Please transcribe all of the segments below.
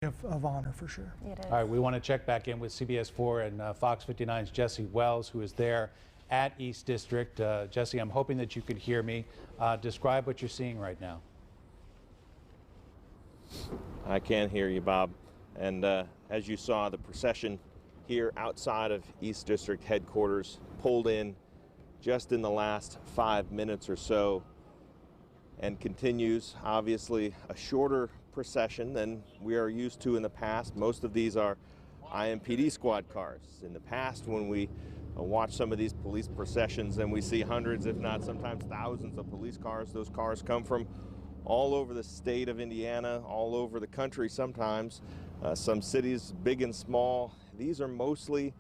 of honor for sure. It is. All right, we want to check back in with CBS 4 and Fox 59's Jesse Wells, who is there at East District. Jesse, I'm hoping that you could hear me. Describe what you're seeing right now. I can hear you, Bob. And as you saw, the procession here outside of East District headquarters pulled in just in the last 5 minutes or so and continues. Obviously a shorter procession than we are used to in the past. Most of these are IMPD squad cars. In the past, when we watch some of these police processions and we see hundreds, if not sometimes thousands of police cars, those cars come from all over the state of Indiana, all over the country sometimes, some cities big and small. These are mostly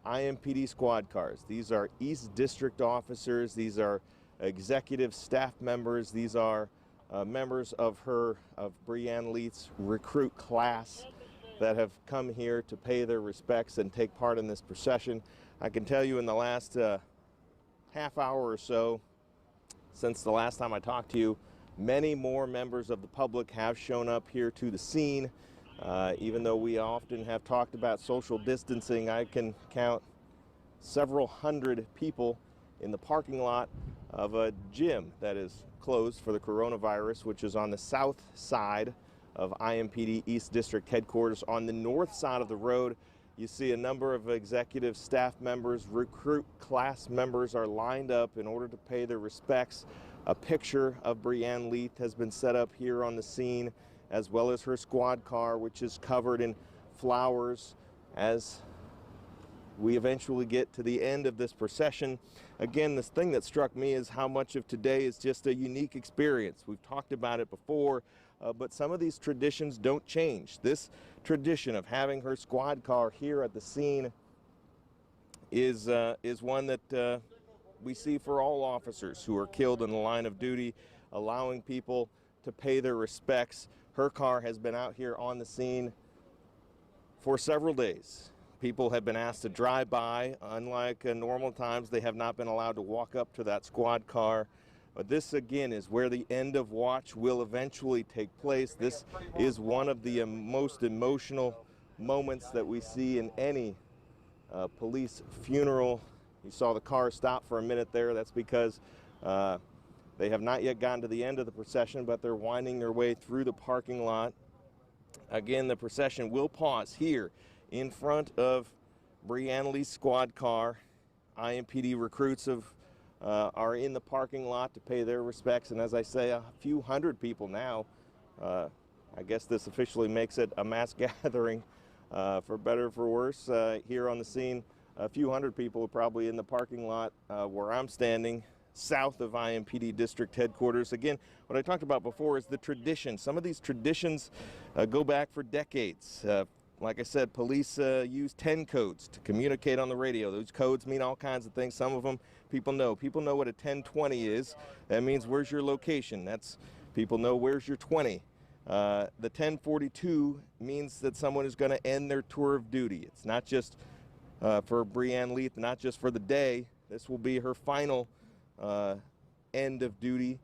IMPD squad cars. These are East District officers. These are executive staff members. These are members of Breanne Leath's recruit class that have come here to pay their respects and take part in this procession. I can tell you in the last half hour or so, since the last time I talked to you, many more members of the public have shown up here to the scene. Even though we often have talked about social distancing, I can count several hundred people in the parking lot of a gym that is closed for the coronavirus, which is on the south side of IMPD East District headquarters. On the north side of the road, you see a number of executive staff members, recruit class members are lined up in order to pay their respects. A picture of Breanne Leath has been set up here on the scene, as well as her squad car, which is covered in flowers as we eventually get to the end of this procession. Again, this thing that struck me is how much of today is just a unique experience. We've talked about it before, but some of these traditions don't change. This tradition of having her squad car here at the scene is one that we see for all officers who are killed in the line of duty, allowing people to pay their respects. Her car has been out here on the scene for several days. People have been asked to drive by. Unlike normal times, they have not been allowed to walk up to that squad car. But this, again, is where the end of watch will eventually take place. This is one of the most emotional moments that we see in any police funeral. You saw the car stop for a minute there. That's because they have not yet gotten to the end of the procession, but they're winding their way through the parking lot. Again, the procession will pause here in front of Breanne Leath's squad car. IMPD recruits are in the parking lot to pay their respects, and as I say, a few hundred people now. I guess this officially makes it a mass gathering, for better or for worse. Here on the scene, a few hundred people are probably in the parking lot where I'm standing, south of IMPD District headquarters. Again, what I talked about before is the tradition. Some of these traditions go back for decades. Like I said, police use 10 codes to communicate on the radio. Those codes mean all kinds of things. Some of them people know. People know what a 1020 is. That means where's your location. That's people know where's your 20. The 1042 means that someone is going to end their tour of duty. It's not just for Breanne Leath, not just for the day. This will be her final end of duty,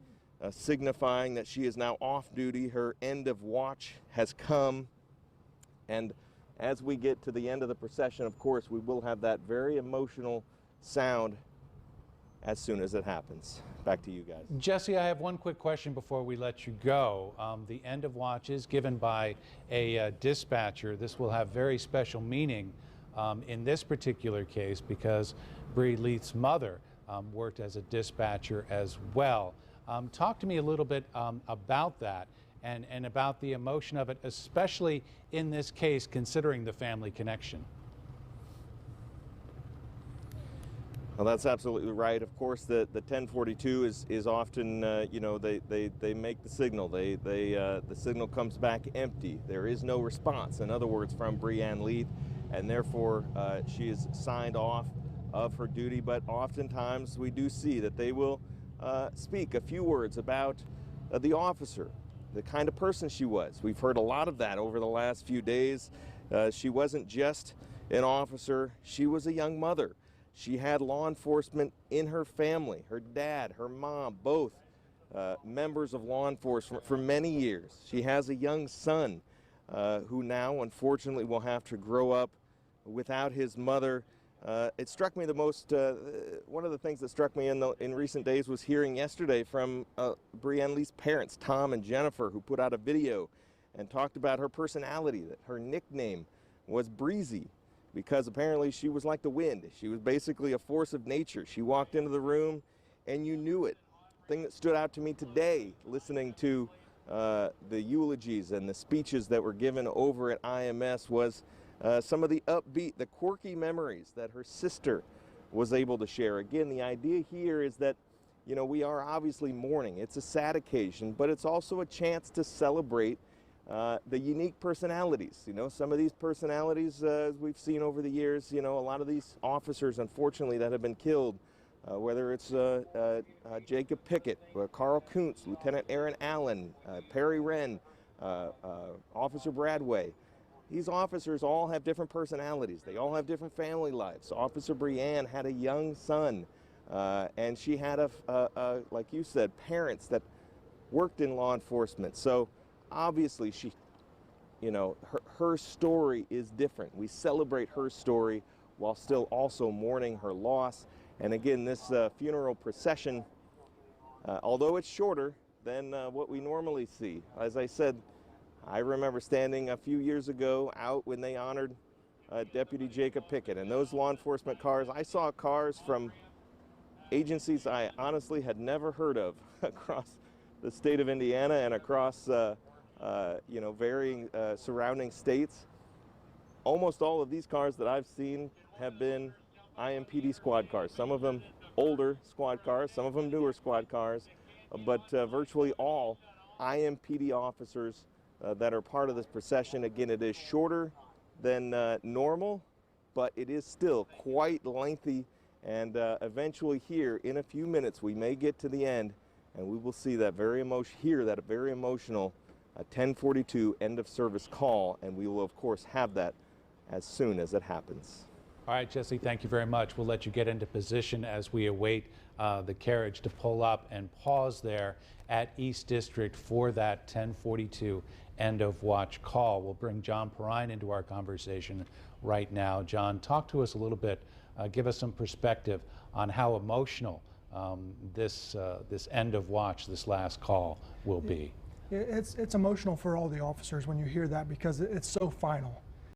signifying that she is now off duty. Her end of watch has come. And as we get to the end of the procession, of course, we will have that very emotional sound as soon as it happens. Back to you guys. Jesse, I have one quick question before we let you go. The end of watch is given by a dispatcher. This will have very special meaning in this particular case because Bree Leath's mother worked as a dispatcher as well. Talk to me a little bit about that and about the emotion of it, especially in this case, considering the family connection. Well, that's absolutely right. Of course, the 1042 is often, you know, they make the signal. The signal comes back empty. There is no response, in other words, from Breanne Leath, and therefore she is signed off of her duty. But oftentimes we do see that they will speak a few words about the officer, the kind of person she was. We've heard a lot of that over the last few days. She wasn't just an officer, she was a young mother. She had law enforcement in her family. Her dad, her mom, both members of law enforcement for many years. She has a young son who now unfortunately will have to grow up without his mother. It struck me the most, one of the things that struck me in recent days was hearing yesterday from Brianne Lee's parents, Tom and Jennifer, who put out a video and talked about her personality, that her nickname was Breezy, because apparently she was like the wind. She was basically a force of nature. She walked into the room and you knew it. The thing that stood out to me today, listening to the eulogies and the speeches that were given over at IMS, was some of the upbeat, the quirky memories that her sister was able to share. Again, the idea here is that, you know, we are obviously mourning. It's a sad occasion, but it's also a chance to celebrate the unique personalities. You know, some of these personalities, as we've seen over the years, you know, a lot of these officers, unfortunately, that have been killed, whether it's Jacob Pickett, Carl Kuntz, Lieutenant Aaron Allen, Perry Wren, Officer Bradway. These officers all have different personalities. They all have different family lives. Officer Brianne had a young son, and she had, like you said, parents that worked in law enforcement. So obviously she, you know, her story is different. We celebrate her story while still also mourning her loss. And again, this funeral procession, although it's shorter than what we normally see, as I said, I remember standing a few years ago out when they honored Deputy Jacob Pickett, and those law enforcement cars, I saw cars from agencies I honestly had never heard of across the state of Indiana and across you know, varying surrounding states. Almost all of these cars that I've seen have been IMPD squad cars. Some of them older squad cars, some of them newer squad cars, but virtually all IMPD officers that are part of this procession. Again, it is shorter than normal, but it is still quite lengthy, and eventually here in a few minutes we may get to the end and we will see that very emotional 1042 end of service call, and we will of course have that as soon as it happens. All right, Jesse, thank you very much. We'll let you get into position as we await the carriage to pull up and pause there at East District for that 1042 end of watch call. We'll bring John Perrine into our conversation right now. John, talk to us a little bit, give us some perspective on how emotional this end of watch, this last call will be. It's emotional for all the officers when you hear that, because it's so final.